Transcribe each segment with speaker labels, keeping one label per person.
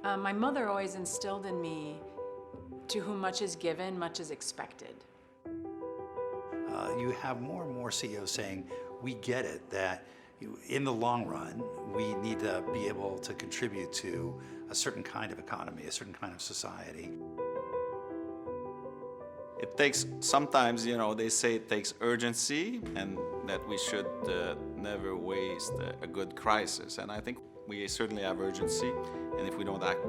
Speaker 1: My mother always instilled in me, to whom much is given, much is expected.
Speaker 2: You have more and more CEOs saying, we get it, that in the long run, we need to be able to contribute to a certain kind of economy, a certain kind of society.
Speaker 3: It takes, sometimes, they say it takes urgency and that we should never waste a good crisis. And I think we certainly have urgency, and if we don't act,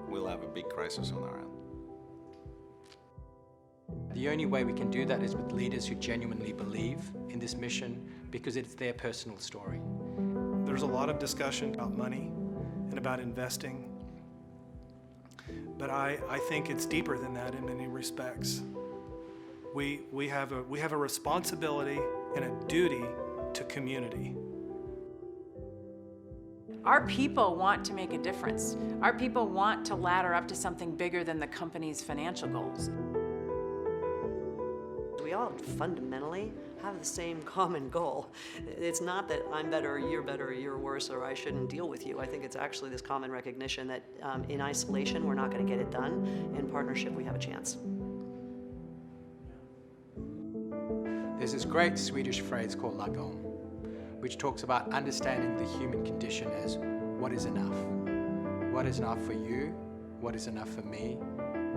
Speaker 3: we'll have a big crisis on our end.
Speaker 4: The only way we can do that is with leaders who genuinely believe in this mission, because it's their personal story.
Speaker 5: There's a lot of discussion about money and about investing, but I think it's deeper than that in many respects. We have a responsibility and a duty to community.
Speaker 1: Our people want to make a difference. Our people want to ladder up to something bigger than the company's financial goals.
Speaker 6: We all fundamentally have the same common goal. It's not that I'm better or you're worse or I shouldn't deal with you. I think it's actually this common recognition that in isolation we're not going to get it done. In partnership we have a chance.
Speaker 4: There's this great Swedish phrase called lagom, which talks about understanding the human condition as what is enough. What is enough for you? What is enough for me?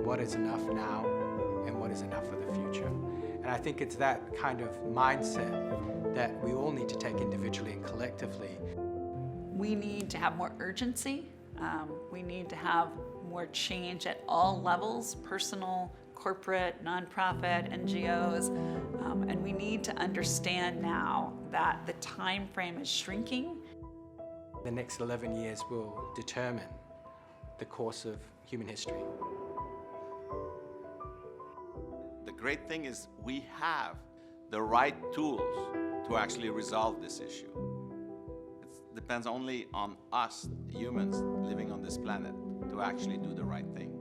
Speaker 4: What is enough now? And what is enough for the future? And I think it's that kind of mindset that we all need to take individually and collectively.
Speaker 7: We need to have more urgency. We need to have more change at all levels, personal, corporate, nonprofit, NGOs, and we need to understand now that the time frame is shrinking.
Speaker 4: The next 11 years will determine the course of human history.
Speaker 3: The great thing is we have the right tools to actually resolve this issue. It depends only on us, humans living on this planet, to actually do the right thing.